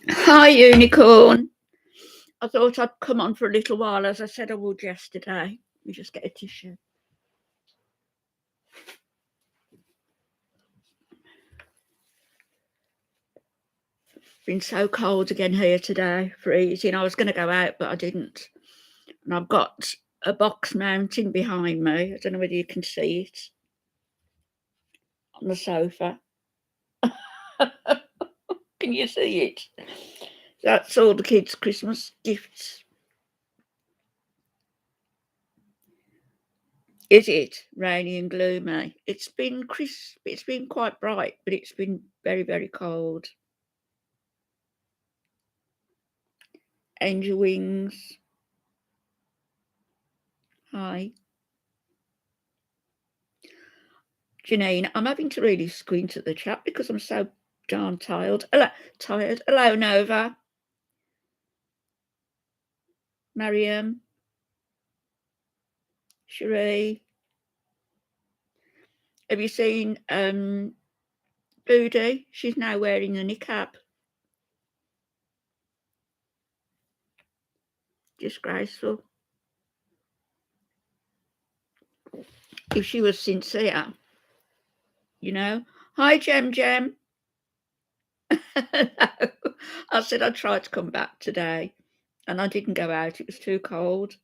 Hi, Unicorn. I thought I'd come on for a little while, as I said I would yesterday. Let me just get a tissue. Been so cold again here today, freezing. I was going to go out, but I didn't. And I've got a box mounting behind me. I don't know whether you can see it on the sofa. Can you see it? That's all the kids' Christmas gifts. Is it rainy and gloomy? It's been crisp. It's been quite bright, but it's been very, very cold. Angel wings. Hi. Janine, I'm having to really squint at the chat because I'm so darn tired. Tired. Hello, Nova. Mariam. Cherie. Have you seen Booty? She's now wearing a niqab. Disgraceful. If she was sincere, you know. Hi, Jem Jem. I said I'd try to come back today, and I didn't go out. It was too cold.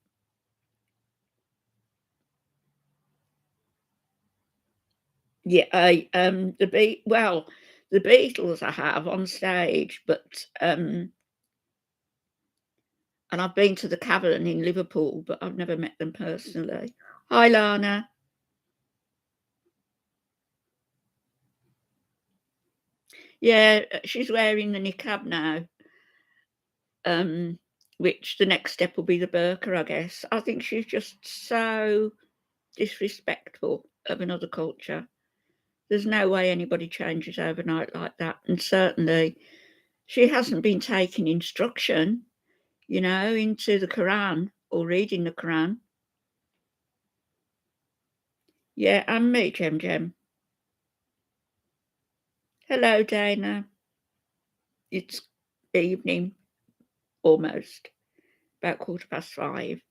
Yeah, the Beatles I have on stage, but and I've been to the Cavern in Liverpool, but I've never met them personally. Hi, Lana. Yeah, she's wearing the niqab now. Which the next step will be the burqa, I guess. I think she's just so disrespectful of another culture. There's no way anybody changes overnight like that. And certainly she hasn't been taking instruction, into the Quran or reading the Quran. Yeah, and me, Jem Jem. Hello, Dana. It's evening, almost, about 5:15.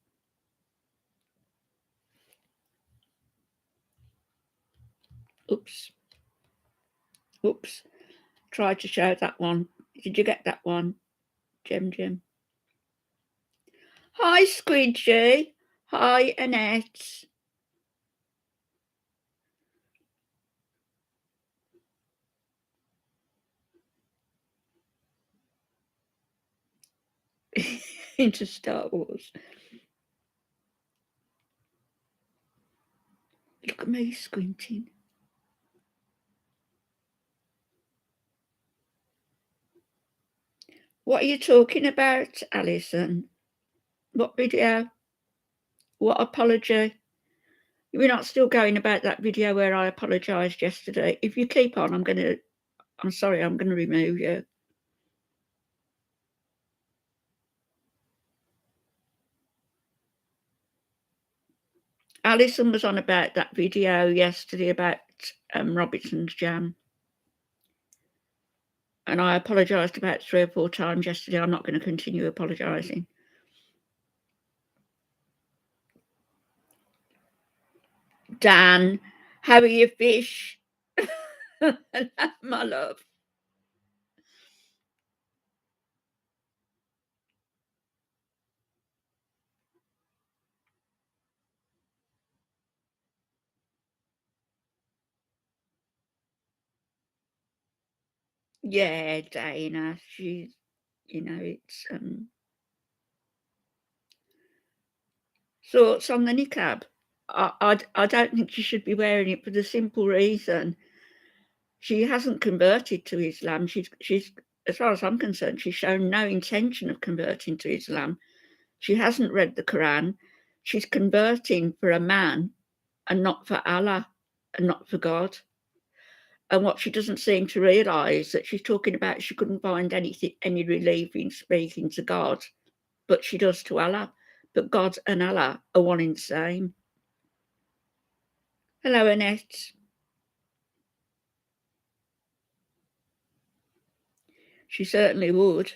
Oops. Oops. Tried to show that one. Did you get that one, Jem Jem? Hi, Squidgy. Hi, Annette. Into Star Wars. Look at me squinting. What are you talking about, Alison? What video? What apology? We're not still going about that video where I apologised yesterday. If you keep on, I'm sorry, I'm going to remove you. Alison was on about that video yesterday about Robinson's jam. And I apologised about 3 or 4 times yesterday. I'm not going to continue apologising. Dan, how are your fish? My love. Yeah, Dana. She's, it's thoughts on the niqab. I don't think she should be wearing it for the simple reason she hasn't converted to Islam. She's as far as I'm concerned, she's shown no intention of converting to Islam. She hasn't read the Quran. She's converting for a man and not for Allah and not for God. And what she doesn't seem to realise that she's talking about she couldn't find any relief in speaking to God, but she does to Allah. But God and Allah are one and the same. Hello, Annette. She certainly would.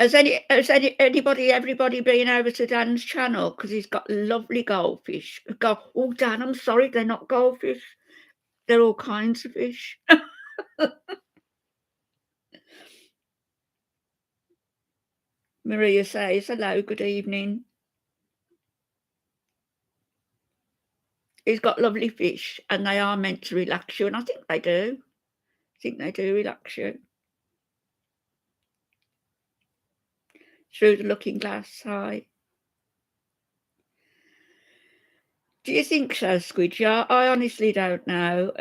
Has everybody been over to Dan's channel? Because 'Cause he's got lovely goldfish. Oh, Dan, I'm sorry, they're not goldfish. They're all kinds of fish. Maria says, "Hello, good evening." He's got lovely fish, and they are meant to relax you, and I think they do. I think they do relax you. Through the looking glass, hi. Do you think so, Squidgy? I honestly don't know.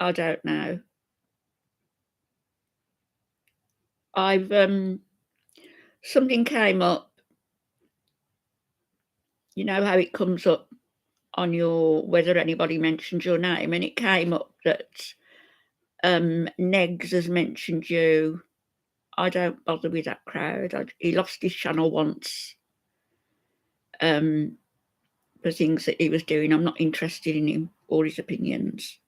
I don't know. I've something came up. You know how it comes up on your whether anybody mentioned your name, and it came up that Negs has mentioned you. I don't bother with that crowd. He lost his channel once for things that he was doing. I'm not interested in him or his opinions.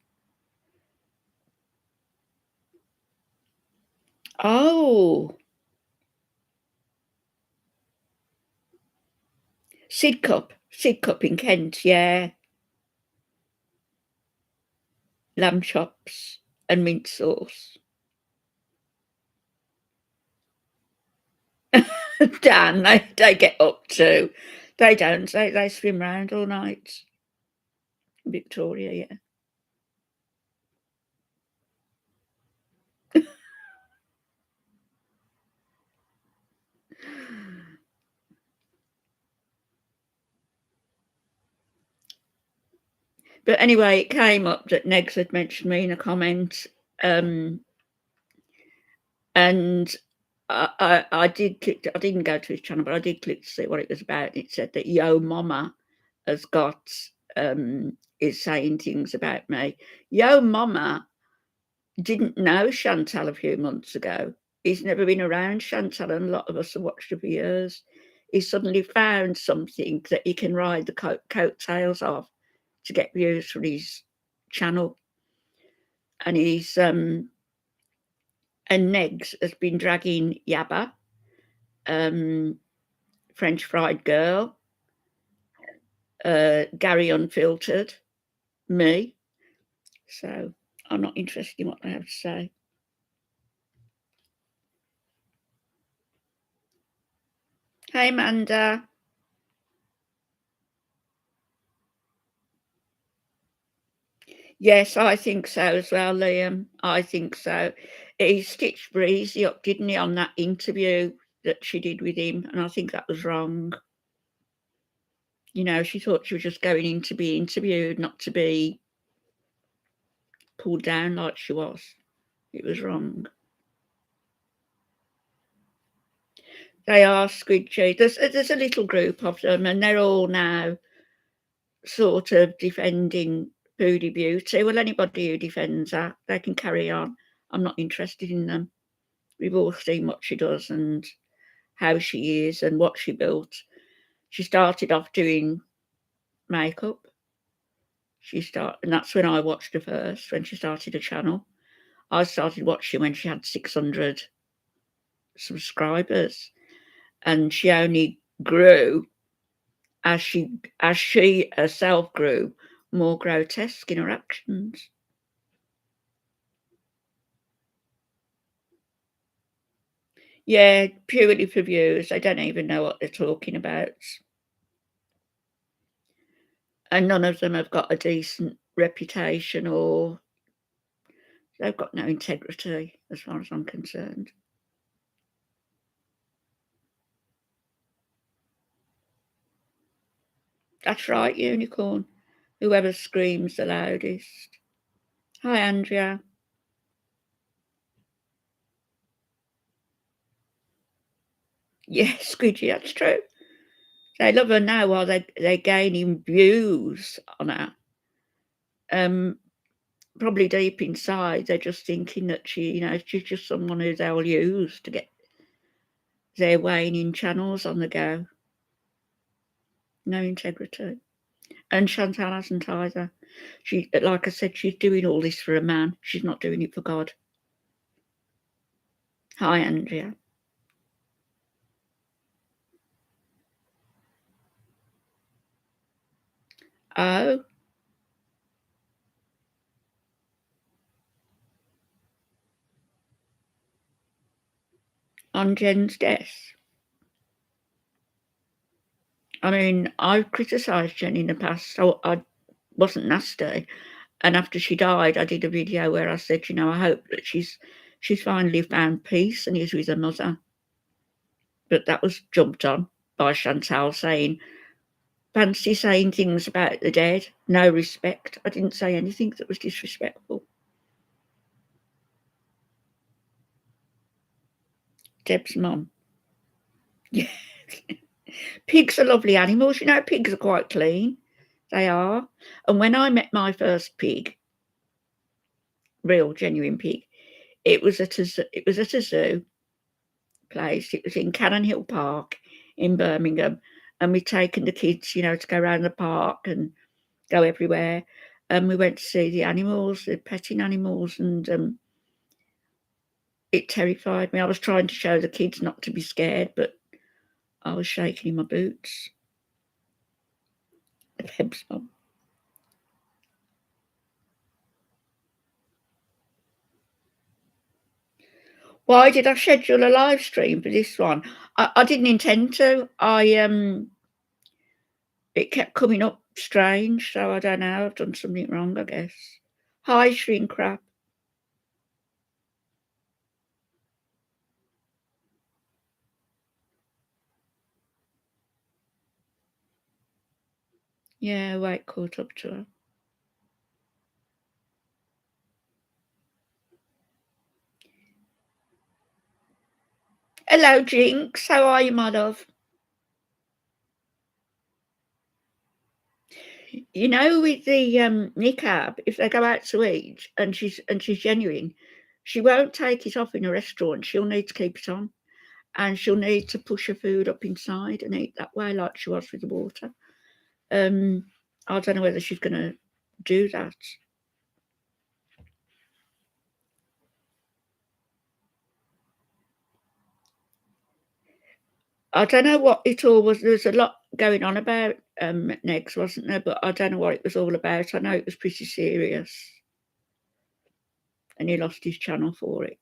Oh, Sidcup in Kent, yeah. Lamb chops and mint sauce. Dan, they get up too. They don't. They swim round all night. Victoria, yeah. But anyway, it came up that Negs had mentioned me in a comment, and I did click. I didn't go to his channel, but I did click to see what it was about. It said that Yo Mama has got is saying things about me. Yo Mama didn't know Chantal a few months ago. He's never been around Chantal, and a lot of us have watched her for years. He suddenly found something that he can ride the coattails of to get views for his channel. And and Negs has been dragging Yabba, French Fried Girl, Gary Unfiltered, me. So I'm not interested in what they have to say. Hey, Amanda. Yes, I think so as well, Liam. I think so. He stitched Breezy up, didn't he, on that interview that she did with him? And I think that was wrong. You know, she thought she was just going in to be interviewed, not to be pulled down like she was. It was wrong. They are squidgy. There's a little group of them, and they're all now sort of defending Foodie Beauty. Well, anybody who defends her, they can carry on. I'm not interested in them. We've all seen what she does and how she is and what she built. She started off doing makeup. And that's when I watched her first, when she started a channel. I started watching when she had 600 subscribers, and she only grew as she herself grew more grotesque in her actions. Yeah, purely for views. They don't even know what they're talking about. And none of them have got a decent reputation, or they've got no integrity as far as I'm concerned. That's right, unicorn. Whoever screams the loudest. Hi, Andrea. Yes, Squidgy, that's true. They love her now while they're gaining views on her. Probably deep inside, they're just thinking that she's just someone who they'll use to get they're weighing in channels on the go. No integrity. And Chantal hasn't either. She, like I said, she's doing all this for a man. She's not doing it for God. Hi, Andrea. Oh. On Jen's death. I mean, I've criticised Jen in the past, so I wasn't nasty. And after she died, I did a video where I said, you know, I hope that she's finally found peace and is with her mother. But that was jumped on by Chantal saying, fancy saying things about the dead, no respect. I didn't say anything that was disrespectful. Deb's mum. Yeah. Pigs are lovely animals. You know, pigs are quite clean. They are. And when I met my first pig, real genuine pig, it was at a zoo place. It was in Cannon Hill Park in Birmingham, and we'd taken the kids, you know, to go around the park and go everywhere. And we went to see the animals, the petting animals, and it terrified me. I was trying to show the kids not to be scared, but I was shaking in my boots. Peb's mum. Why did I schedule a live stream for this one? I didn't intend to. It kept coming up strange, so I don't know. I've done something wrong, I guess. Hi, shrink wrap. Yeah, Wait caught up to her. Hello, Jinx. How are you, my love? You know, with the niqab, if they go out to eat and she's genuine, she won't take it off in a restaurant. She'll need to keep it on, and she'll need to push her food up inside and eat that way, like she was with the water. I don't know whether she's going to do that. I don't know what it all was. There was a lot going on about Negs, wasn't there? But I don't know what it was all about. I know it was pretty serious, and he lost his channel for it.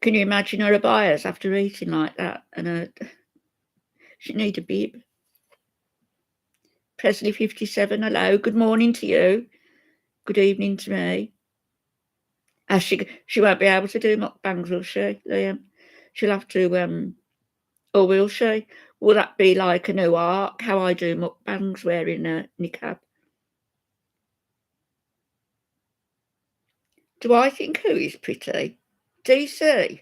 Can you imagine her buyers after eating like that? And she need a bib. Presley 57, hello. Good morning to you. Good evening to me. She won't be able to do mukbangs, will she, Liam? She'll have to, or will she? Will that be like a new arc, how I do mukbangs wearing a niqab? Do I think who is pretty? DC?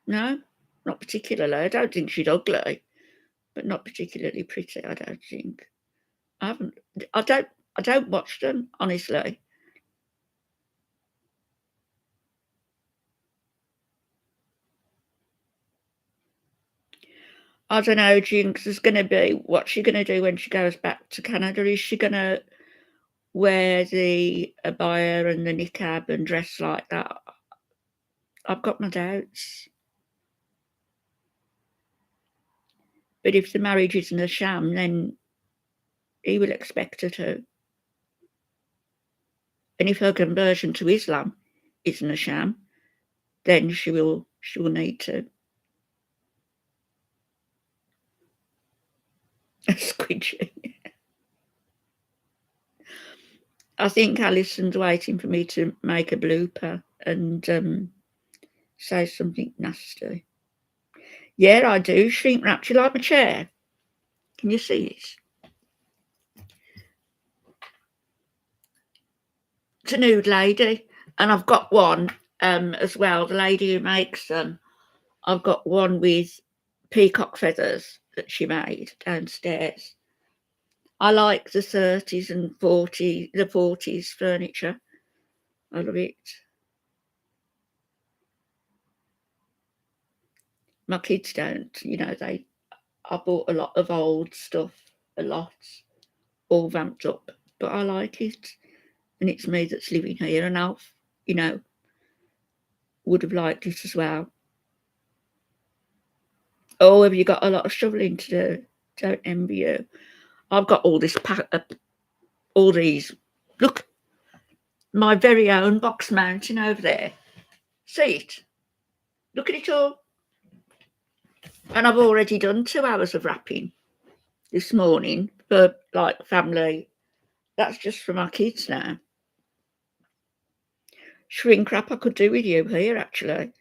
No, not particularly. I don't think she's ugly, but not particularly pretty, I don't think. I haven't. I don't watch them, honestly. I don't know. Jinx is going to be. What's she going to do when she goes back to Canada? Is she going to wear the abaya and the niqab and dress like that? I've got my doubts. But if the marriage isn't a sham, then he will expect her to. And if her conversion to Islam isn't a sham, then she will need to. Squidgy. I think Alison's waiting for me to make a blooper and say something nasty. Yeah, I do. Shrink wrap. Do you like my chair? Can you see it? It's a nude lady. And I've got one as well. The lady who makes them. I've got one with peacock feathers that she made downstairs. I like the 30s and 40s, the 40s furniture. I love it. My kids don't, I bought a lot of old stuff, a lot, all vamped up, but I like it. And it's me that's living here, and Alf, you know, would have liked it as well. Oh, have you got a lot of shoveling to do? Don't envy you. I've got all this all these. Look, my very own box mountain over there. See it? Look at it all. And I've already done 2 hours of wrapping this morning for like family. That's just for my kids now. Shrink wrap I could do with you here, actually.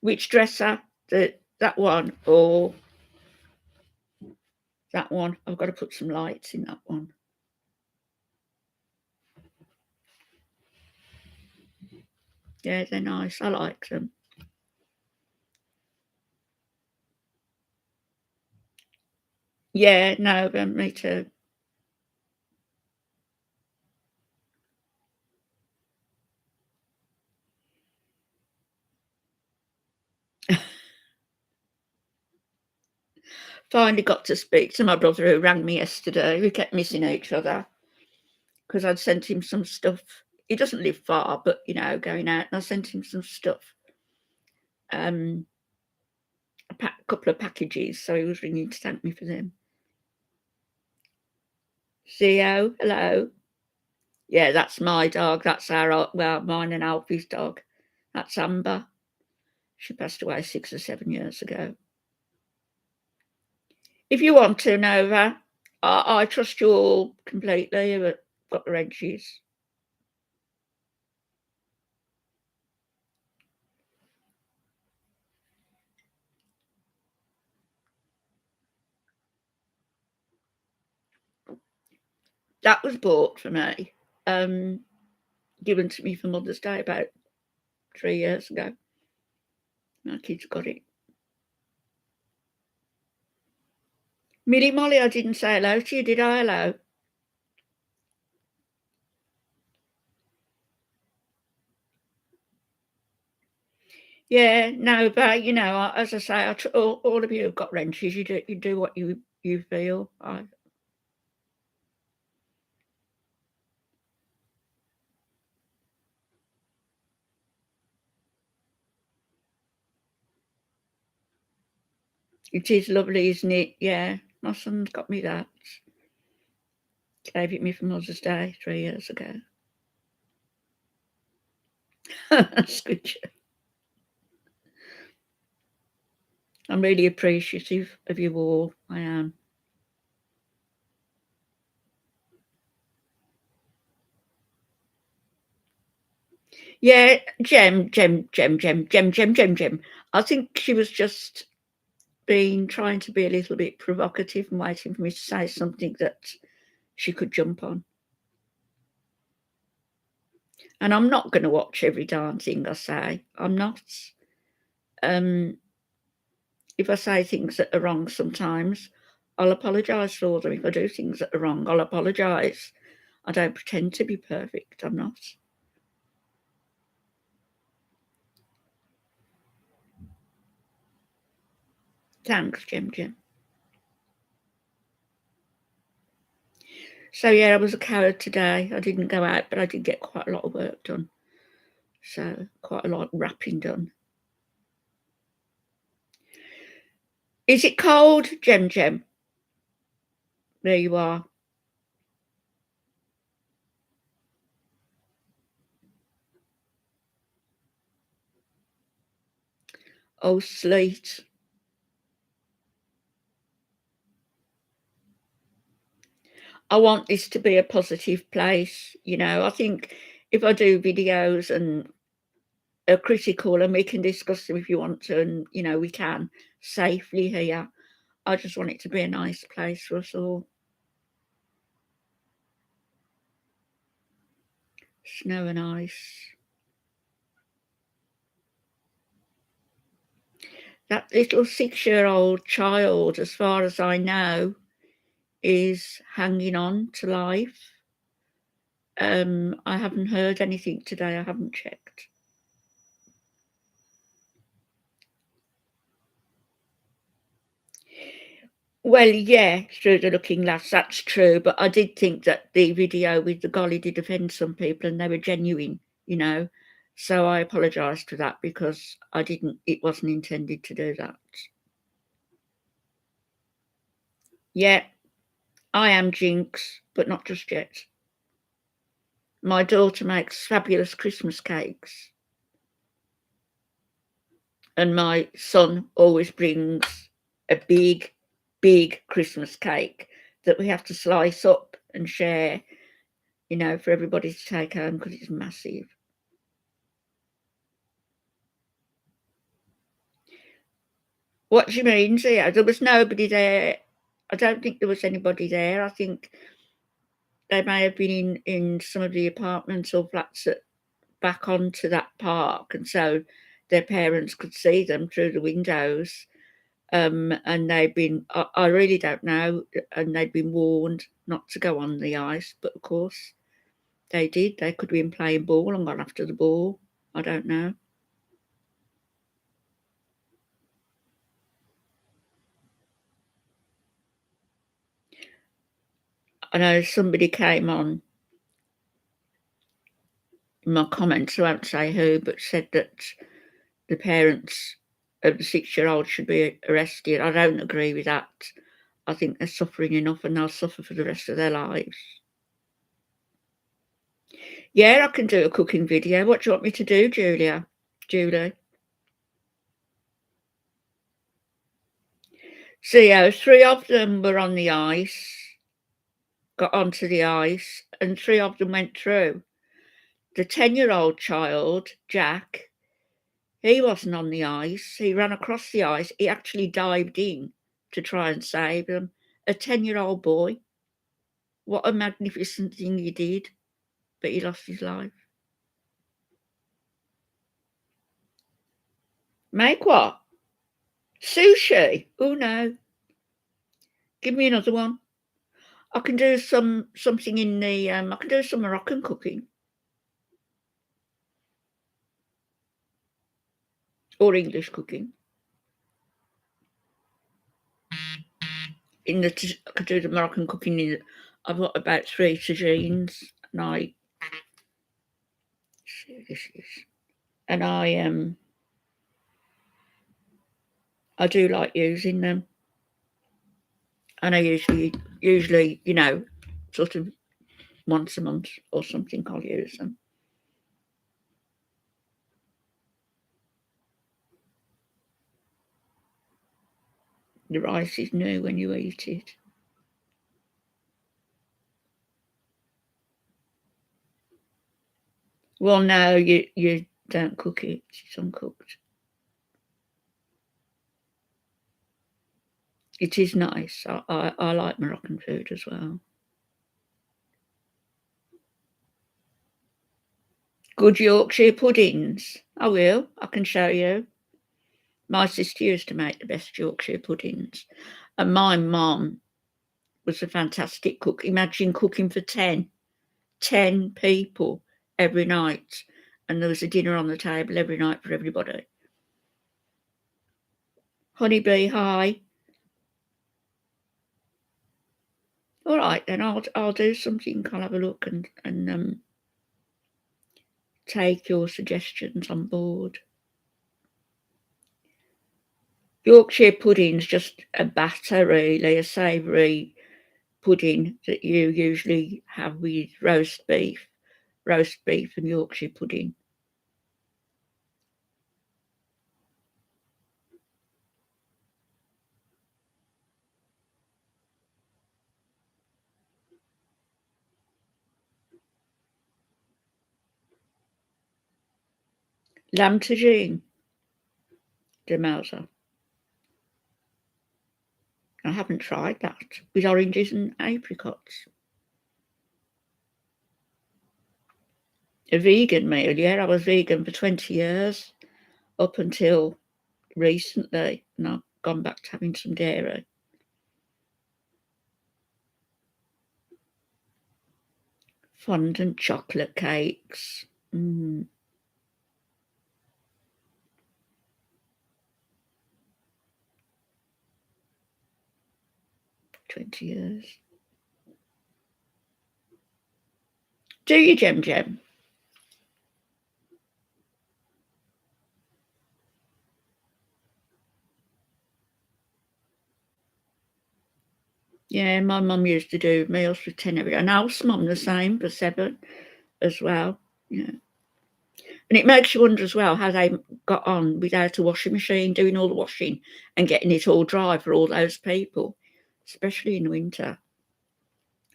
Which dresser? That one or that one? I've got to put some lights in that one. Yeah, they're nice. I like them. Yeah, no, me too. Finally got to speak to my brother who rang me yesterday. We kept missing each other because I'd sent him some stuff. He doesn't live far, but going out, and I sent him some stuff. A couple of packages, so he was ringing to thank me for them. Theo, hello. Yeah, that's my dog. That's mine and Alfie's dog. That's Amber. She passed away 6 or 7 years ago. If you want to, Nova, I trust you all completely. You've got the Reggies. That was bought for me, given to me for Mother's Day about 3 years ago. My kids got it. Millie Molly, I didn't say hello to you, did I? Hello. Yeah, no, but as I say, all of you have got wrenches. You do what you feel. It is lovely, isn't it? Yeah, my son's got me that. Gave it me for Mother's Day 3 years ago. That's good. I'm really appreciative of you all. I am. Yeah, Gem. I think she was just trying to be a little bit provocative and waiting for me to say something that she could jump on. And I'm not going to watch every darn thing I say. I'm not. Um, if I say things that are wrong sometimes, I'll apologise for them. If I do things that are wrong, I'll apologise. I don't pretend to be perfect. I'm not. Thanks, Jim. So yeah, I was a coward today. I didn't go out, but I did get quite a lot of work done. So quite a lot of wrapping done. Is it cold, Gem? There you are. Oh, sleet. I want this to be a positive place. I think if I do videos and are critical and we can discuss them if you want to, and we can safely here. I just want it to be a nice place for us all. Snow and ice. That little 6-year-old child, as far as I know, is hanging on to life. I haven't heard anything today. I haven't checked. Well, yeah, through the Looking Glass, that's true. But I did think that the video with the golly did offend some people, and they were genuine, you know. So I apologised for that because I didn't. It wasn't intended to do that. Yeah, I am Jinx, but not just yet. My daughter makes fabulous Christmas cakes, and my son always brings a big, big Christmas cake that we have to slice up and share, you know, for everybody to take home because it's massive. What do you mean, Zia? There was nobody there. I don't think there was anybody there. I think they may have been in some of the apartments or flats that back onto that park, and so their parents could see them through the windows. And they'd been, I really don't know, and they'd been warned not to go on the ice, but of course they did. They could have been playing ball and gone after the ball. I don't know. I know somebody came on in my comments, I won't say who, but said that the parents of the 6-year-old should be arrested. I don't agree with that. I think they're suffering enough and they'll suffer for the rest of their lives. Yeah, I can do a cooking video. What do you want me to do, Julie? So yeah, 3 of them were on the ice, got onto the ice, and 3 of them went through. The 10-year-old child, Jack, he wasn't on the ice. He ran across the ice. He actually dived in to try and save them. A 10-year-old boy. What a magnificent thing he did, but he lost his life. Make what? Sushi? Oh no. Give me another one. I can do something in the I can do some Moroccan cooking or English cooking. I could do the Moroccan cooking in. I've got about 3 tagines, and see what this is, and I do like using them, and I usually you know sort of once a month or something I'll use them. The rice is new when you eat it. Well, no, you don't cook it. It's uncooked. It is nice. I like Moroccan food as well. Good Yorkshire puddings. I will. I can show you. My sister used to make the best Yorkshire puddings, and my mum was a fantastic cook. Imagine cooking for 10 people every night, and there was a dinner on the table every night for everybody. Honeybee, hi. All right, then I'll do something. I'll have a look and take your suggestions on board. Yorkshire pudding's just a batter, really, a savoury pudding that you usually have with roast beef and Yorkshire pudding. Lamb tagine, de Mauser. I haven't tried that with oranges and apricots. A vegan meal, yeah, I was vegan for 20 years up until recently, and I've gone back to having some dairy. Fondant chocolate cakes. 20 years. Do you, Jem? Yeah, my mum used to do meals for 10 every day. And Al's mum the same for 7 as well. Yeah. And it makes you wonder as well how they got on without a washing machine, doing all the washing and getting it all dry for all those people, especially in winter.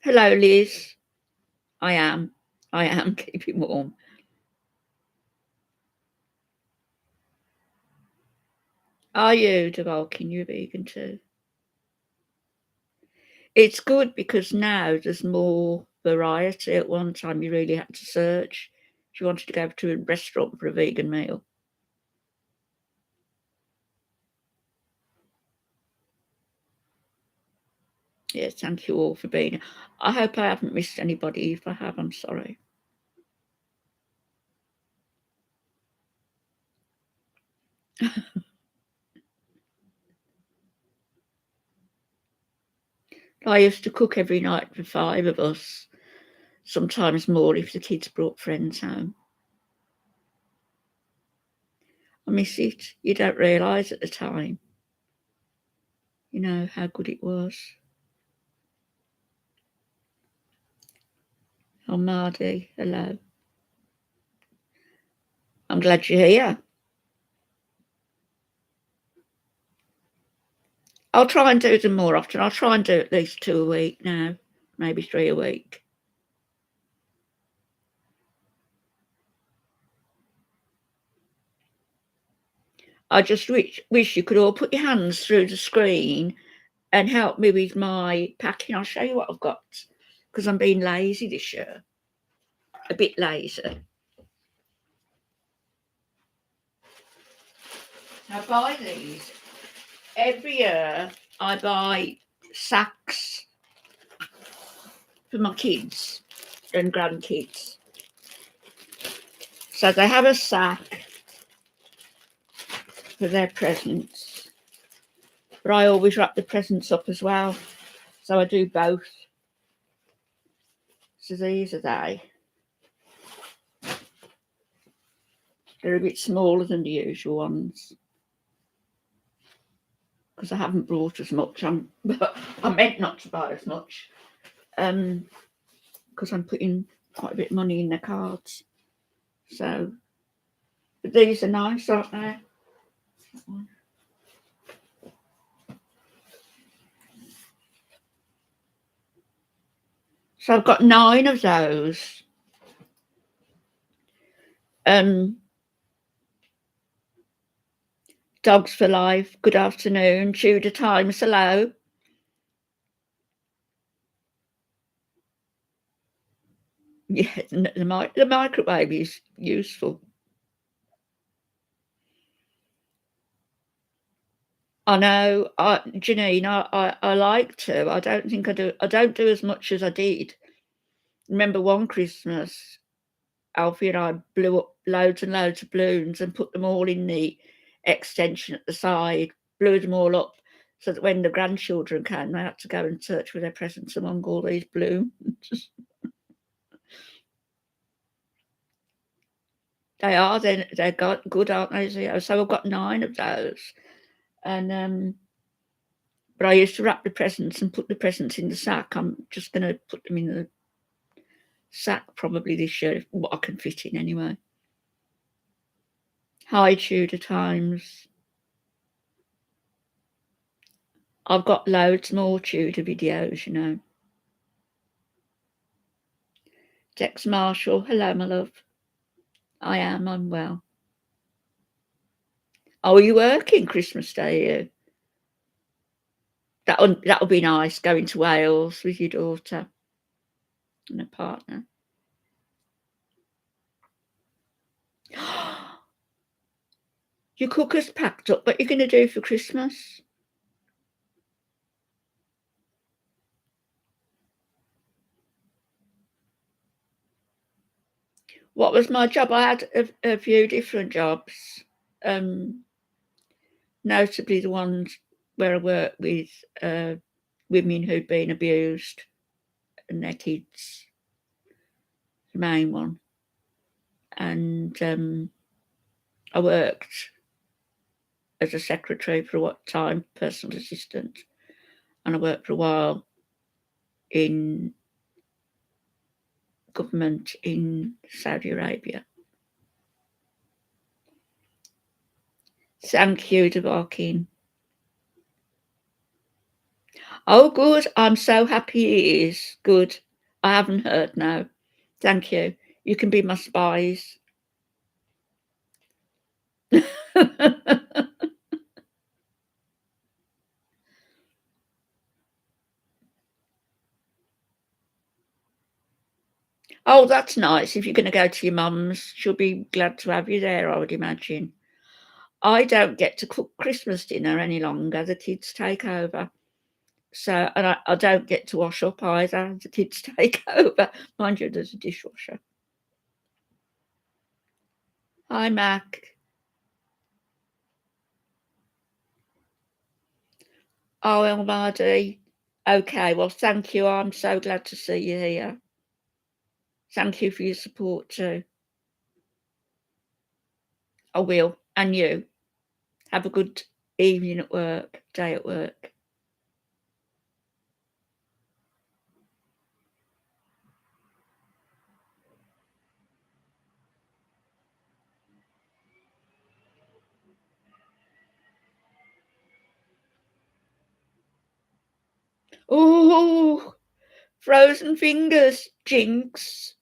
Hello, Liz. I am. I am keeping warm. Are you, Devalkin? You vegan too? It's good because now there's more variety. At one time, you really had to search if you wanted to go to a restaurant for a vegan meal. Yes, thank you all for being here. I hope I haven't missed anybody. If I have, I'm sorry. I used to cook every night for 5 of us, sometimes more if the kids brought friends home. I miss it. You don't realise at the time, you know, how good it was. Oh, Mardy, hello. I'm glad you're here. I'll try and do them more often. I'll try and do at least 2 a week now, maybe 3 a week. I just wish you could all put your hands through the screen and help me with my packing. I'll show you what I've got because I'm being lazy this year, a bit lazy. I buy these every year. I buy sacks for my kids and grandkids. So they have a sack for their presents, but I always wrap the presents up as well. So I do both. So these are they. They're a bit smaller than the usual ones because I haven't brought as much. But I meant not to buy as much because I'm putting quite a bit of money in the cards. So, but these are nice, aren't they? So I've got 9 of those. Dogs for Life, good afternoon. Tudor Times, hello. Yeah, the microwave is useful. I know, Janine, I like to. I don't think I do. I don't do as much as I did. Remember one Christmas, Alfie and I blew up loads and loads of balloons and put them all in the extension at the side, blew them all up so that when the grandchildren came, they had to go and search for their presents among all these balloons. They're good, aren't they? So I've got 9 of those. And but I used to wrap the presents and put the presents in the sack. I'm just going to put them in the sack probably this year, what I can fit in anyway. Hi, Tudor Times. I've got loads more Tudor videos, you know. Dex Marshall, hello, my love. I'm well. Oh, are you working Christmas Day? You? That'll be nice, going to Wales with your daughter and a partner. Your cooker's packed up. What are you going to do for Christmas? What was my job? I had a few different jobs, notably the ones where I worked with women who'd been abused and their kids, the main one. And I worked as a secretary for a time, personal assistant, and I worked for a while in government in Saudi Arabia. Thank you, Devarkin. Oh, good. I'm so happy it is. Good. I haven't heard now. Thank you. You can be my spies. Oh, that's nice. If you're going to go to your mum's, she'll be glad to have you there, I would imagine. I don't get to cook Christmas dinner any longer. The kids take over. So, and I don't get to wash up either. The kids take over. Mind you, there's a dishwasher. Hi, Mac. Oh, El Mahdi. Okay, well, thank you. I'm so glad to see you here. Thank you for your support too. I will. And you. Have a good evening at work, day at work. Oh, frozen fingers, Jinx.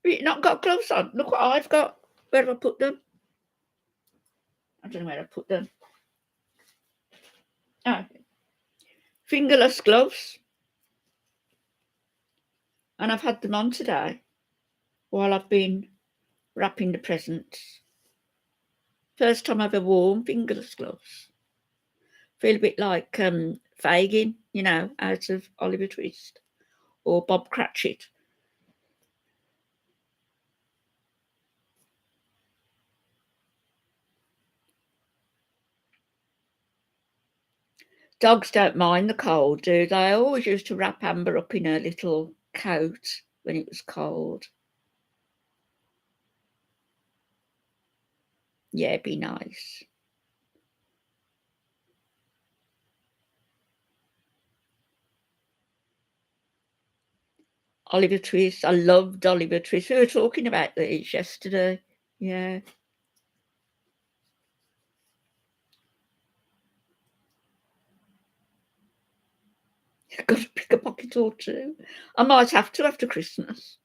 Have you not got gloves on? Look what I've got. Where have I put them? I don't know where I put them. Oh, fingerless gloves. And I've had them on today while I've been wrapping the presents. First time I've ever worn fingerless gloves. Feel a bit like Fagin, out of Oliver Twist, or Bob Cratchit. Dogs don't mind the cold, do they? I always used to wrap Amber up in her little coat when it was cold. Yeah, it'd be nice. Oliver Twist. I loved Oliver Twist. We were talking about these yesterday. Yeah. You've got to pick a pocket or two. I might have to after Christmas.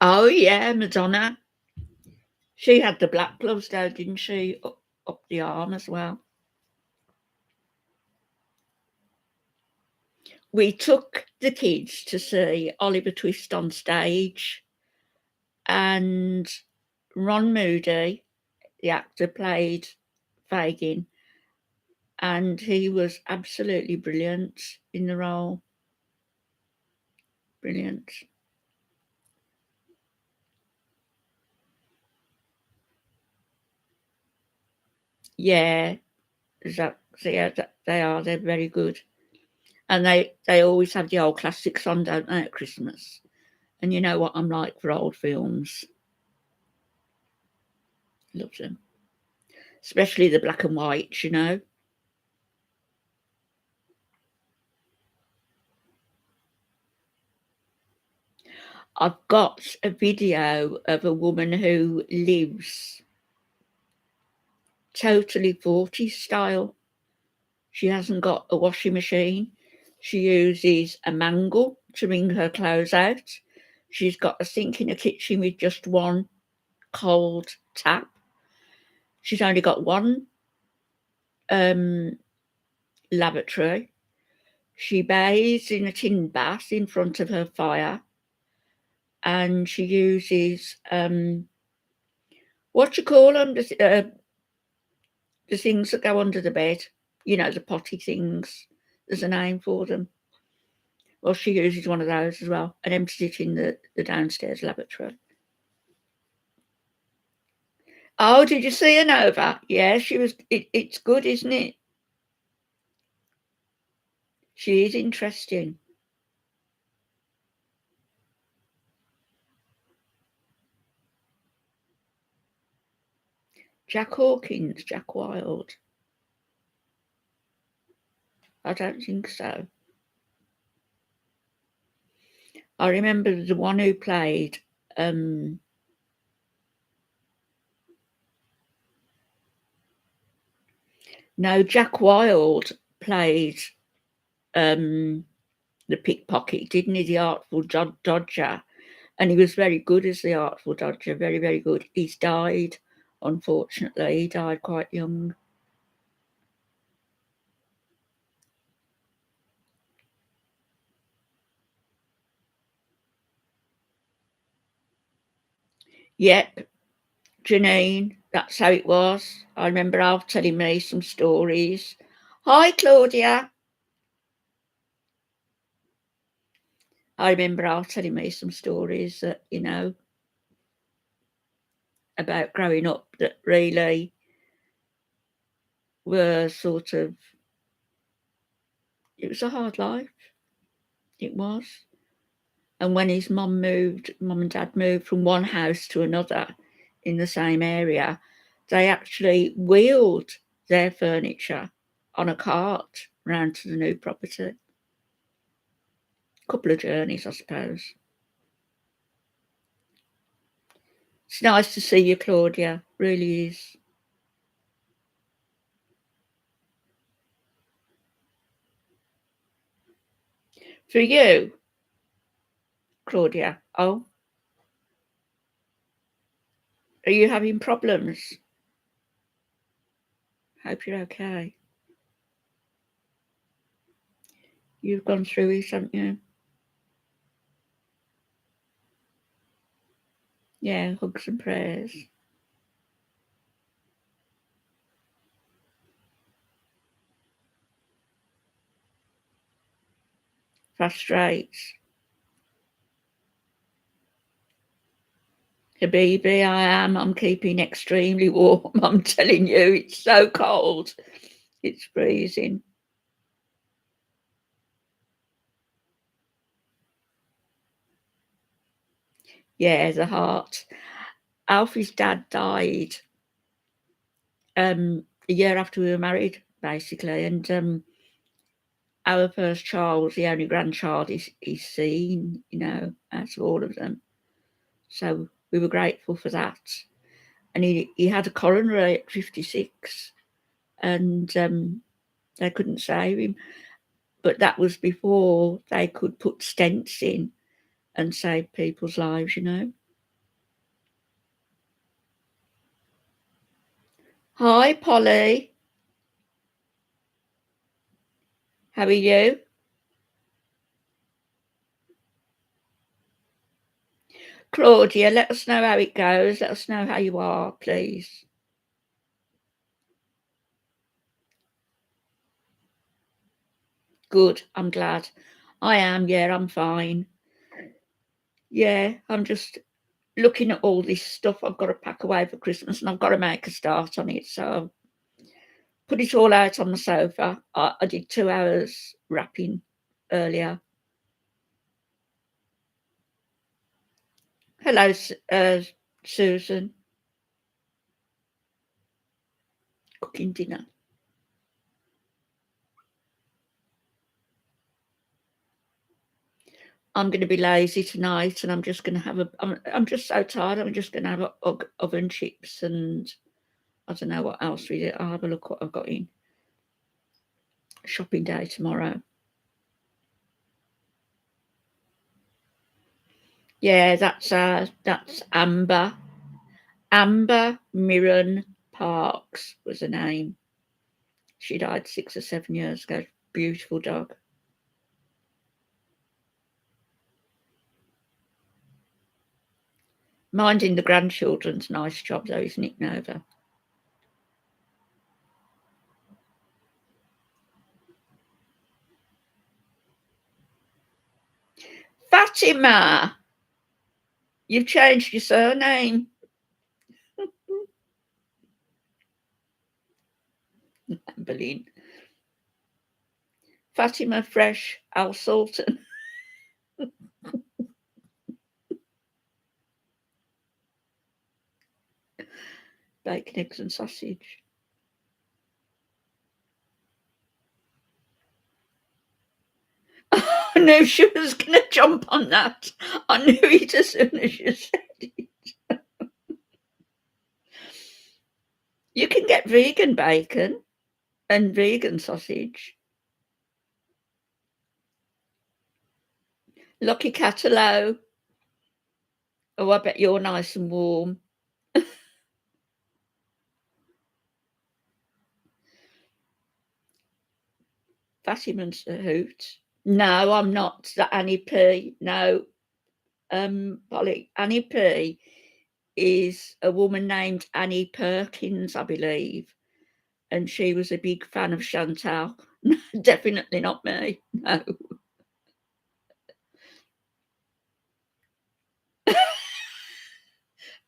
Oh, yeah, Madonna. She had the black gloves though, didn't she? Up the arm as well. We took the kids to see Oliver Twist on stage, and Ron Moody, the actor, played Fagin, and he was absolutely brilliant in the role. Brilliant. Yeah, yeah, they are. They're very good, and they always have the old classics on, don't they, at Christmas? And you know what I'm like for old films. Love them, especially the black and white. I've got a video of a woman who lives totally 40s style. She hasn't got a washing machine. She uses a mangle to wring her clothes out. She's got a sink in the kitchen with just one cold tap. She's only got one lavatory. She bathes in a tin bath in front of her fire, and she uses what you call them, the things that go under the bed. You know, the potty things. There's a name for them. Well, she uses one of those as well and empties it in the downstairs lavatory. Oh, did you see her, Nova? Yeah, she was. It's good, isn't it? She is interesting. Jack Hawkins, Jack Wilde. I don't think so. I remember the one who played. No, Jack Wilde played the pickpocket, didn't he? The Artful Dodger, and he was very good as the Artful Dodger. Very, very good. He's died, unfortunately. He died quite young. Yep, Janine, that's how it was. I remember Alf telling me some stories. Hi, Claudia. I remember Alf telling me some stories that, you know, about growing up that really were sort of, it was a hard life. It was. And when his mum and dad moved from one house to another in the same area, they actually wheeled their furniture on a cart round to the new property. Couple of journeys, I suppose. It's nice to see you, Claudia. Really is. For you, Claudia. Oh, are you having problems? Hope you're okay. You've gone through it, haven't you? Yeah, hugs and prayers. Frustrates. Habibi, I am. I'm keeping extremely warm. I'm telling you, it's so cold. It's freezing. Yeah, the heart. Alfie's dad died a year after we were married, basically, and our first child was the only grandchild he's seen, you know, out of all of them. So we were grateful for that. And he had a coronary at 56, and they couldn't save him. But that was before they could put stents in and save people's lives, you know. Hi, Polly. How are you? Claudia, let us know how it goes. Let us know how you are, please. Good. I'm glad. I am. Yeah, I'm fine. Yeah, I'm just looking at all this stuff I've got to pack away for Christmas, and I've got to make a start on it. So put it all out on the sofa. I did 2 hours wrapping earlier. Hello, Susan. Cooking dinner. I'm going to be lazy tonight, and I'm just going to have a. I'm just so tired. I'm just going to have oven chips, and I don't know what else we did. I'll have a look what I've got in. Shopping day tomorrow. Yeah, that's Amber. Amber Mirren Parks was her name. She died 6 or 7 years ago. Beautiful dog. Minding the grandchildren's nice job though, isn't it, Nova? Fatima, you've changed your surname. Berlin. Fatima Fresh Al Sultan. Bacon, eggs and sausage. I knew she was going to jump on that. I knew it as soon as you said it. You can get vegan bacon and vegan sausage. Lucky Catalow. Oh, I bet you're nice and warm. Fatiman's a hoot. No, I'm not the Annie P. No, Polly. Annie P is a woman named Annie Perkins, I believe, and she was a big fan of Chantal. Definitely not me. No.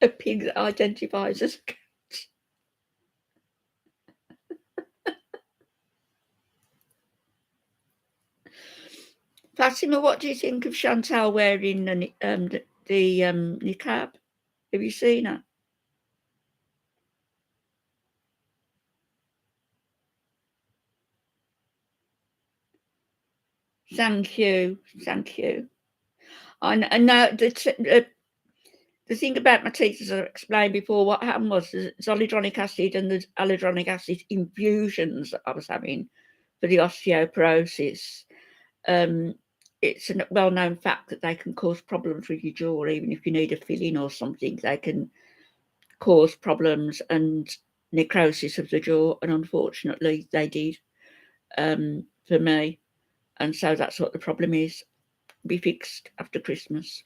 A pig that identifies as a cat. Fatima, what do you think of Chantal wearing the niqab? Have you seen her? Thank you, thank you. I know the thing about my teeth, as I explained before, what happened was the zoledronic acid and the allodronic acid infusions that I was having for the osteoporosis. It's a well-known fact that they can cause problems with your jaw, even if you need a filling or something. They can cause problems and necrosis of the jaw, and unfortunately, they did for me. And so that's what the problem is. Be fixed after Christmas.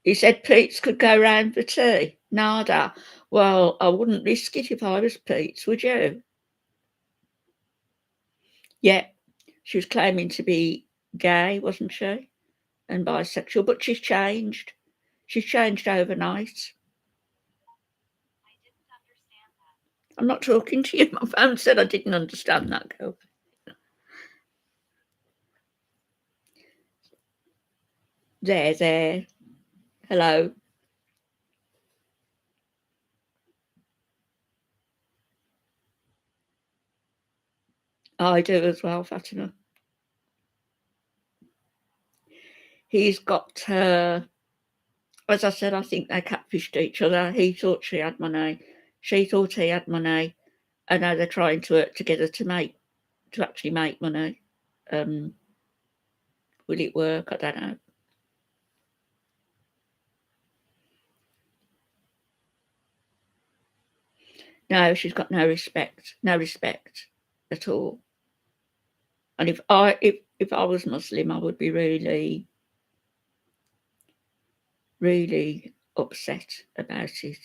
He said Pete's could go round for tea. Nada. Well, I wouldn't risk it if I was Pete's, would you? Yeah, she was claiming to be gay, wasn't she? And bisexual, but she's changed. She's changed overnight. I'm not talking to you. My phone said I didn't understand that, girl. There. Hello. I do as well, Fatima. He's got her, as I said, I think they catfished each other. He thought she had money. She thought he had money. And now they're trying to work together to actually make money. Um, will it work? I don't know. No, she's got no respect at all. And if I was Muslim, I would be really, really upset about it.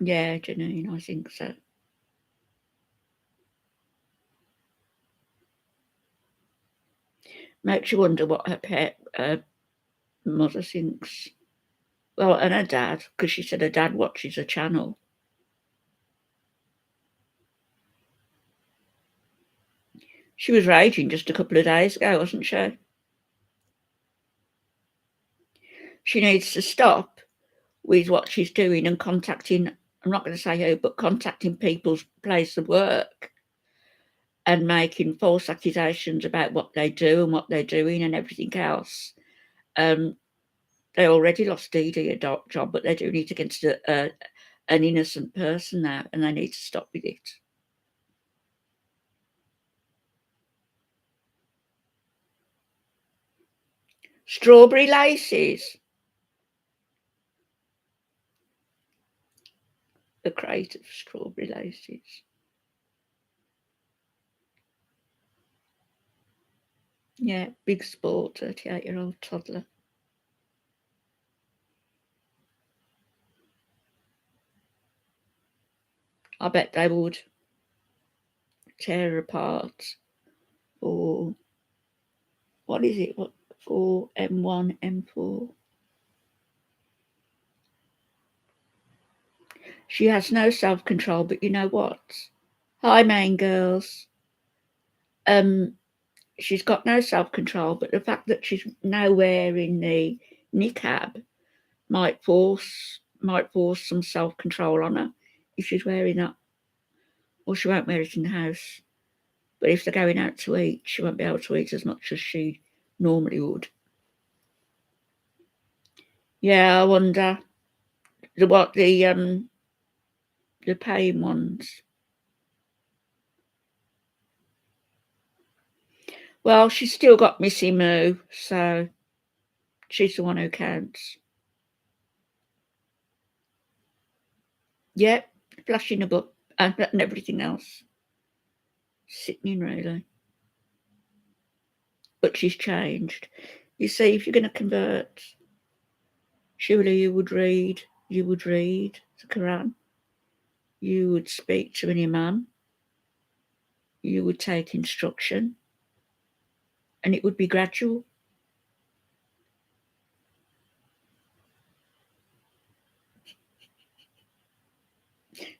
Yeah, Janine, I think so. Makes you wonder what her mother thinks. Well, and her dad, because she said her dad watches a channel. She was raging just a couple of days ago, wasn't she? She needs to stop with what she's doing and contacting, I'm not going to say who, but contacting people's place of work and making false accusations about what they do and what they're doing and everything else. They already lost Dee Dee a job, but they're doing it against an innocent person now, and they need to stop with it. Strawberry laces. A crate of strawberry laces. Yeah, big sport, 38-year-old toddler. I bet they would tear her apart. Or what is it? What for M1, M4? She has no self-control, but you know what? Hi, main girls. Um, she's got no self-control, but the fact that she's now wearing the niqab might force some self-control on her if she's wearing that, or she won't wear it in the house. But if they're going out to eat, she won't be able to eat as much as she normally would. Yeah, I wonder what the paying ones. Well, she's still got Missy Moo, so she's the one who counts. Yep, flashing a book and everything else. Sickening, really. But she's changed. You see, if you're going to convert, surely you would read the Quran. You would speak to an imam. You would take instruction, and it would be gradual.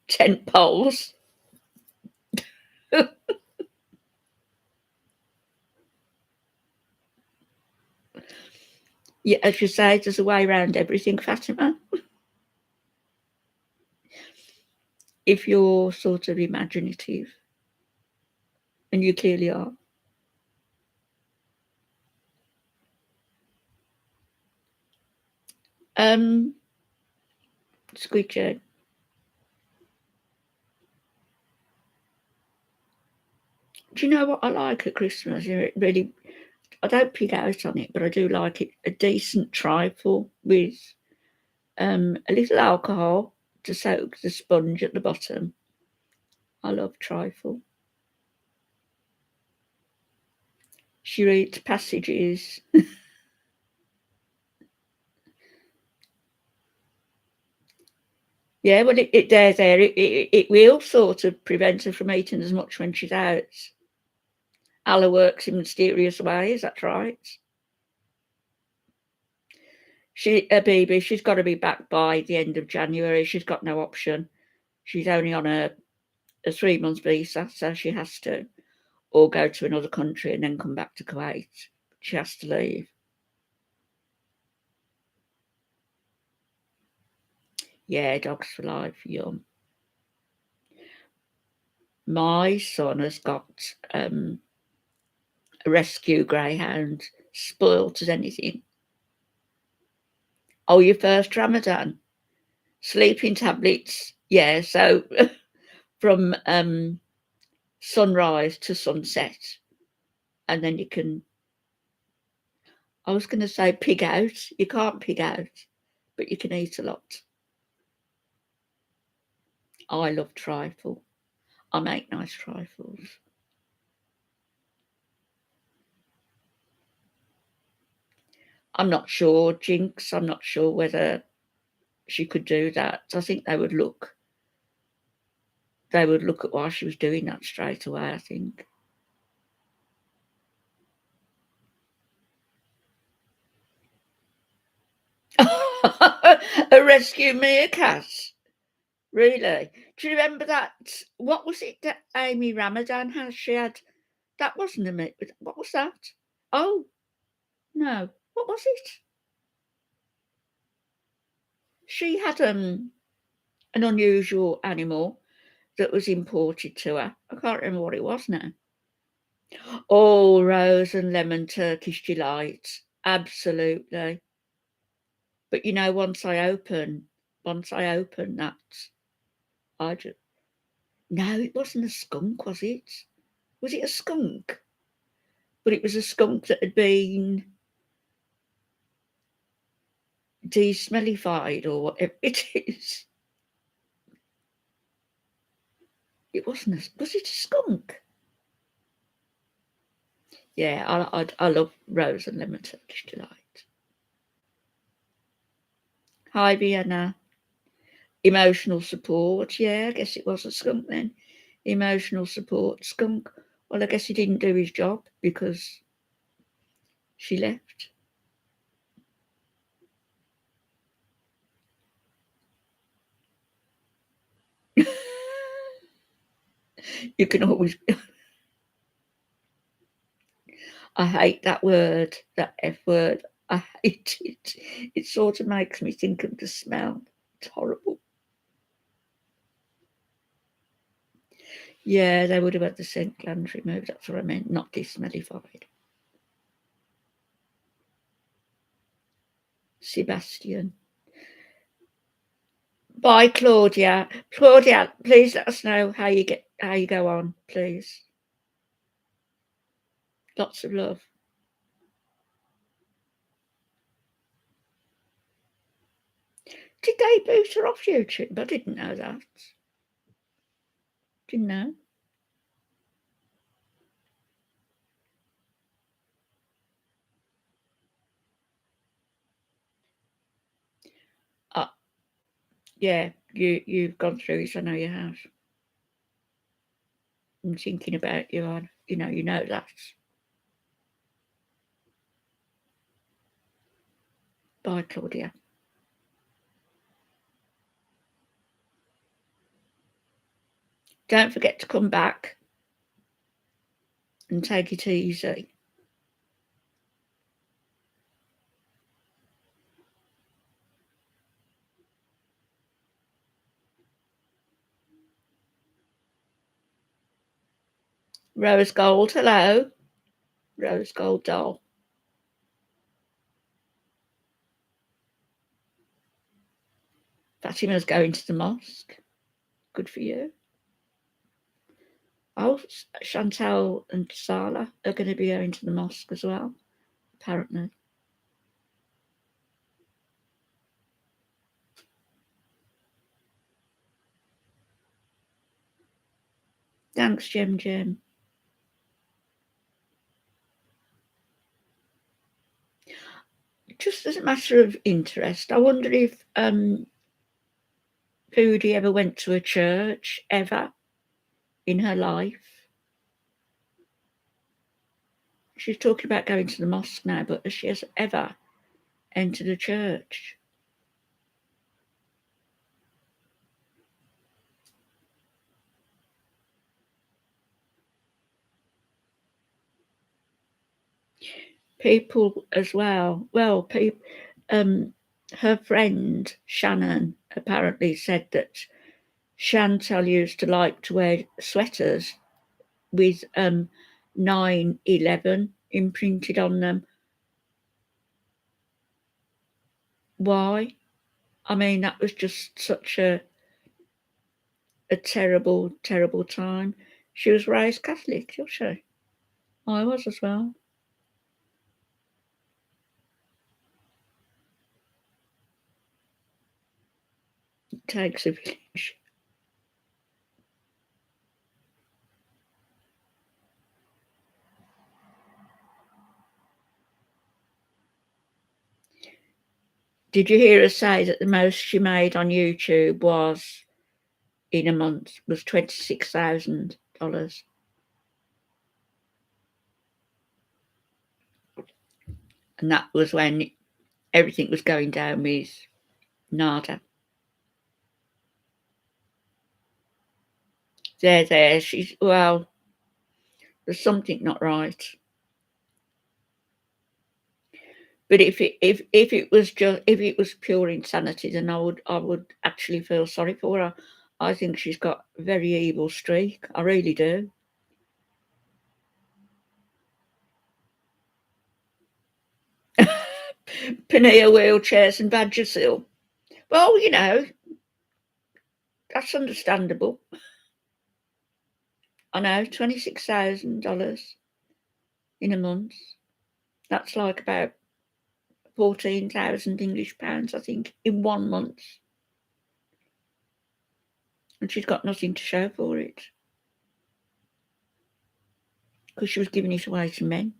10 poles. Yeah, as you say, there's a way around everything, Fatima. If you're sort of imaginative, and you clearly are. Um, Squidgy. Do you know what I like at Christmas? It really, I don't pig out on it, but I do like it. A decent trifle with a little alcohol to soak the sponge at the bottom. I love trifle. She reads passages. Yeah, well, it will sort of prevent her from eating as much when she's out. Allah works in mysterious ways, that's right. A baby, she's got to be back by the end of January. She's got no option. She's only on a 3 month visa, so she has to, or go to another country and then come back to Kuwait. She has to leave. Yeah, dogs for life, yum. My son has got a rescue greyhound, spoilt as anything. Oh, your first Ramadan? Sleeping tablets. Yeah, so from sunrise to sunset. And then you can, I was going to say pig out. You can't pig out, but you can eat a lot. I love trifle. I make nice trifles. I'm not sure, Jinx, I'm not sure whether she could do that. I think they would look at why she was doing that straight away, I think. A rescue meerkat. Really? Do you remember that? What was it that Amy Ramadan had? She had that wasn't a meerkat. What was that? Oh no, what was it? She had an unusual animal that was imported to her. I can't remember what it was now. Oh, rose and lemon Turkish delight. Absolutely. But once I open that, I just no, it wasn't a skunk, was it? Was it a skunk? But it was a skunk that had been de-smellified or whatever it is. It wasn't was it a skunk? Yeah, I love rose and lemon Turkish delight. Hi, Vienna. Emotional support. Yeah, I guess it was a skunk then. Emotional support skunk. Well, I guess he didn't do his job because she left. You can always. I hate that word, that F word. I hate it. It sort of makes me think of the smell. It's horrible. Yeah, they would have had the scent glands removed. That's what I meant, not desmellified. Sebastian. Bye, Claudia. Claudia, please let us know how you go on, please. Lots of love. Did they boot her off YouTube? I didn't know that. Didn't know. Uh, yeah, you've gone through it. I know you have. I'm thinking about you. You know that. Bye, Claudia. Don't forget to come back and take it easy. Rose Gold, hello. Rose Gold doll. Fatima's going to the mosque. Good for you. Oh, Chantal and Sala are going to be going to the mosque as well, apparently. Thanks, Jim. Just as a matter of interest, I wonder if Foodie ever went to a church, ever, in her life. She's talking about going to the mosque now, but has she ever entered a church? People as well. Well, her friend Shannon apparently said that Chantal used to like to wear sweaters with 9/11 imprinted on them. Why? I mean, that was just such a terrible, terrible time. She was raised Catholic, was she? I was as well. It takes a village. Did you hear her say that the most she made on YouTube was in a month was $26,000? And that was when everything was going down with Nada. There. Well, there's something not right. But if it was pure insanity, then I would actually feel sorry for her. I think she's got a very evil streak. I really do. Pania wheelchairs and Badgersil. Well, that's understandable. I know, $26,000 in a month. That's like about 14,000 English pounds, I think, in 1 month. And she's got nothing to show for it because she was giving it away to men.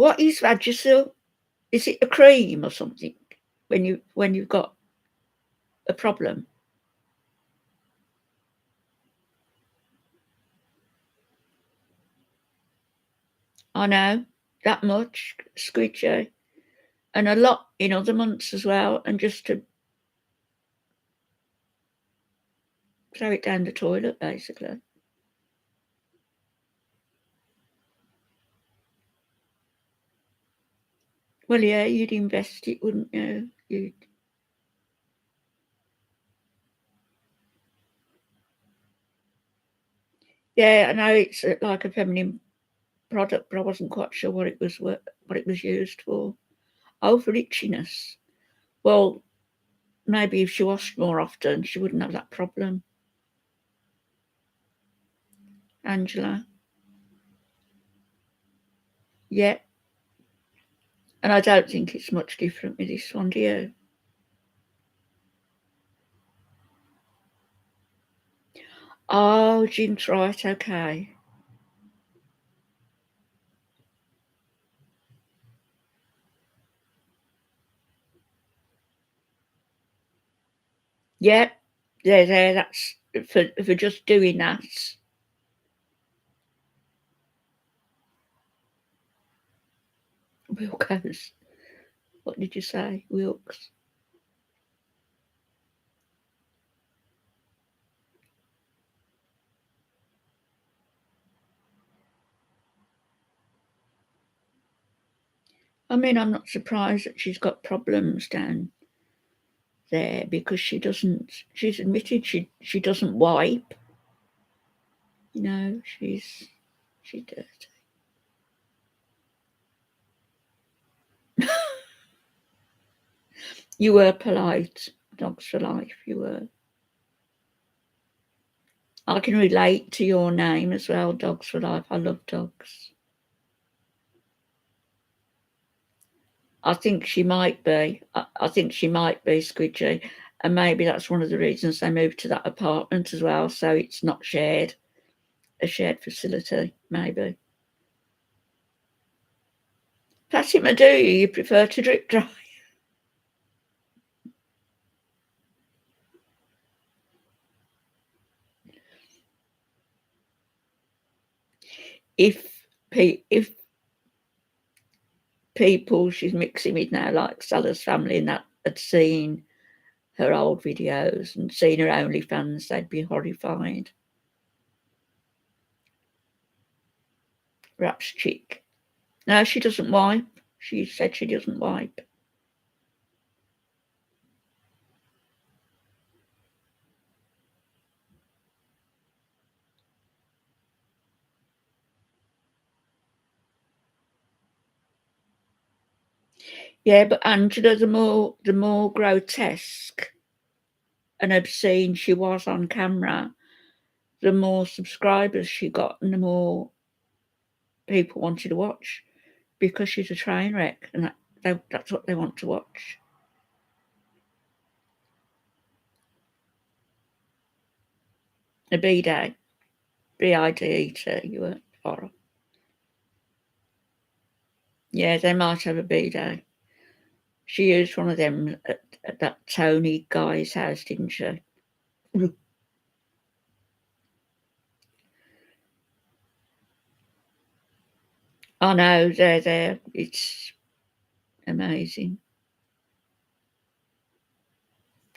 What is Vagisil? Is it a cream or something when you've got a problem? I know that much, squidgy, and a lot in other months as well, and just to throw it down the toilet, basically. Well, yeah, you'd invest it, wouldn't you? Yeah, I know it's like a feminine product, but I wasn't quite sure what it was used for. Oh, for itchiness. Well, maybe if she washed more often, she wouldn't have that problem. Angela. Yeah. And I don't think it's much different with this one, do you? Oh, Jim's right, okay. Yeah, there, that's for just doing that. Wilco's. What did you say? Wilkes. I mean, I'm not surprised that she's got problems down there because she's admitted she doesn't wipe. You know, she's dirty. You were polite. Dogs for life, you were. I can relate to your name as well, Dogs for Life. I love dogs. I think she might be. I think she might be squidgy. And maybe that's one of the reasons they moved to that apartment as well, so it's not a shared facility, maybe. Fatima, do you prefer to drip dry? If people she's mixing with now, like Salah's family and that, had seen her old videos and seen her OnlyFans, they'd be horrified. Raps chick. No, she doesn't wipe. She said she doesn't wipe. Yeah, but Angela, the more grotesque and obscene she was on camera, the more subscribers she got and the more people wanted to watch because she's a train wreck and that's what they want to watch. A B-Day. B-I-D-E-T, you were horror. Yeah, they might have a B-Day. She used one of them at that Tony guy's house, didn't she? I know, they're there. It's amazing.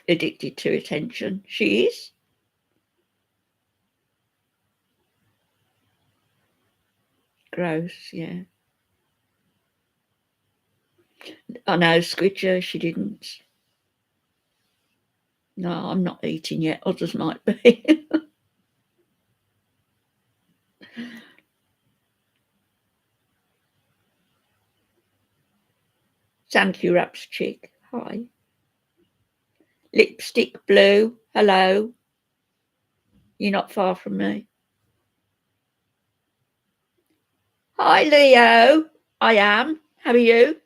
Addicted to attention. She is. Gross, yeah. I know, Squidger, she didn't. No, I'm not eating yet. Others might be. Thank you, Raps Chick. Hi. Lipstick Blue. Hello. You're not far from me. Hi, Leo. I am. How are you?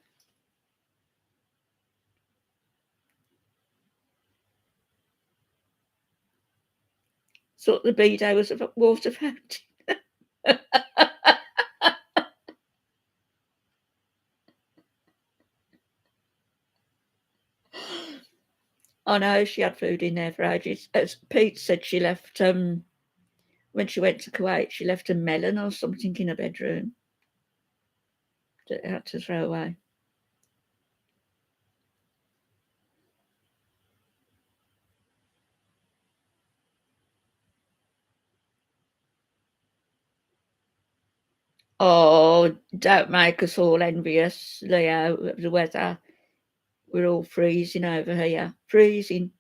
Thought the B-Day was a water fountain. I know she had food in there for ages. As Pete said, she left, when she went to Kuwait, she left a melon or something in her bedroom that they had to throw away. Oh, don't make us all envious, Leo, of the weather. We're all freezing over here. Freezing.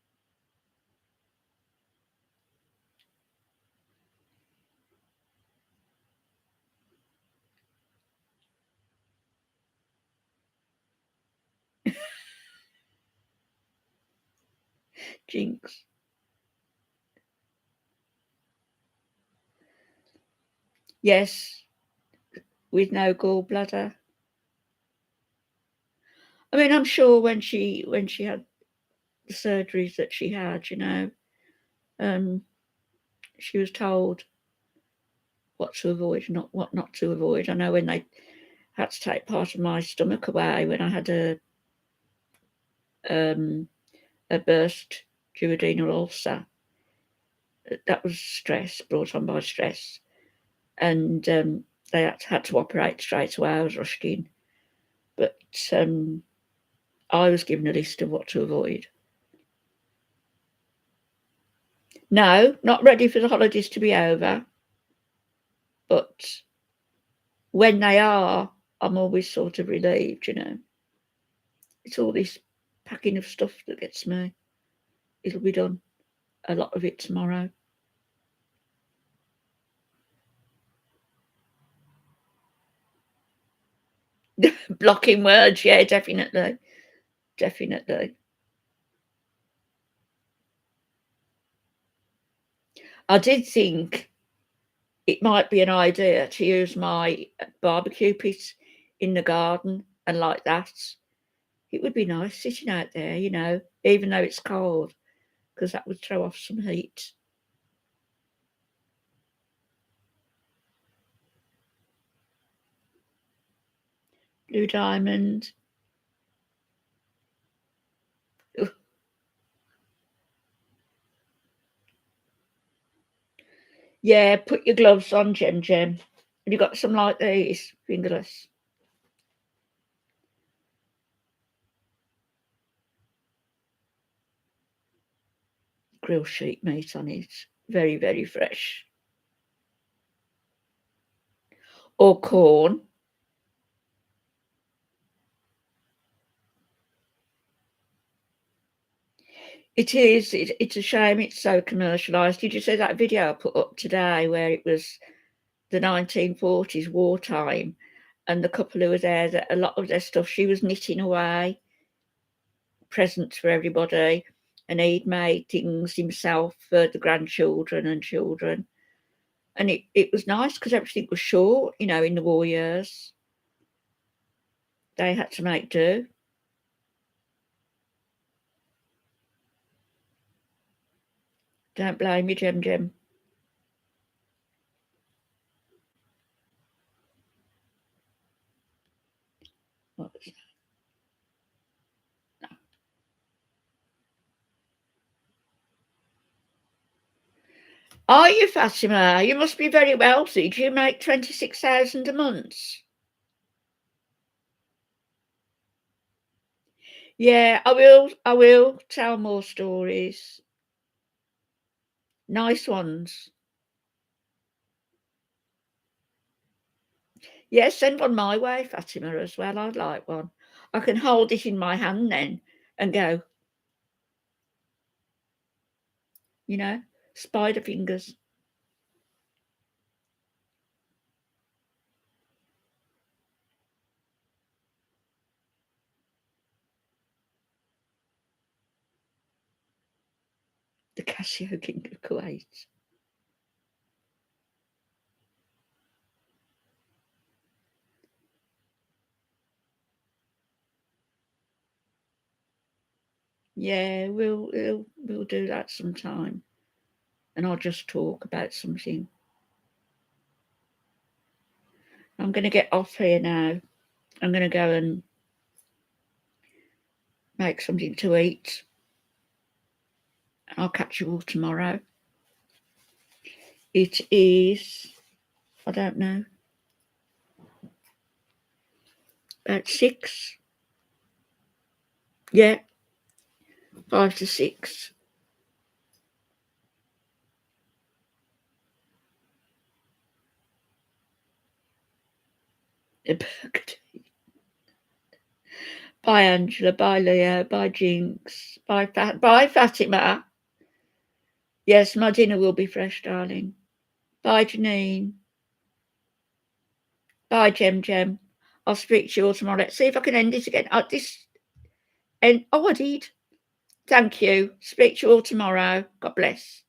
Jinx. Yes, with no gallbladder. I mean, I'm sure when she had the surgeries that she had, um, she was told what to avoid, not what not to avoid. I know when they had to take part of my stomach away when I had um, a burst duodenal ulcer. That was stress, brought on by stress, and they had to operate straight away. I was rushed in, but I was given a list of what to avoid. No, not ready for the holidays to be over, but when they are, I'm always sort of relieved. It's all this packing of stuff that gets me. It'll be done, a lot of it tomorrow. Blocking words, yeah, definitely. Definitely. I did think it might be an idea to use my barbecue pit in the garden and like that. It would be nice sitting out there, even though it's cold, because that would throw off some heat. Blue diamond. Yeah, put your gloves on, Jem Jem. Have you got some like these, fingerless? Grilled sheep meat on it. Very, very fresh. Or corn. It is. It's a shame it's so commercialised. Did you see that video I put up today where it was the 1940s wartime and the couple who were there, that a lot of their stuff, she was knitting away presents for everybody, and he'd made things himself for the grandchildren and children. And it was nice because everything was short, in the war years. They had to make do. Don't blame you, Jem Jem. Are you, Fatima? You must be very wealthy. Do you make 26,000 a month? Yeah, I will tell more stories. Nice ones. Yeah, send one my way, Fatima, as well. I'd like one. I can hold it in my hand then and go, spider fingers. The Casio King of Kuwait. Yeah, we'll do that sometime. And I'll just talk about something. I'm going to get off here now. I'm going to go and make something to eat. I'll catch you all tomorrow. It is, I don't know, about 6. Yeah, 5 to 6. A burgundy. Bye, Angela. Bye, Leo. Bye, Jinx. Bye, Fatima. Yes, my dinner will be fresh, darling. Bye, Janine. Bye, Jem. I'll speak to you all tomorrow. Let's see if I can end it again. I did. Thank you. Speak to you all tomorrow. God bless.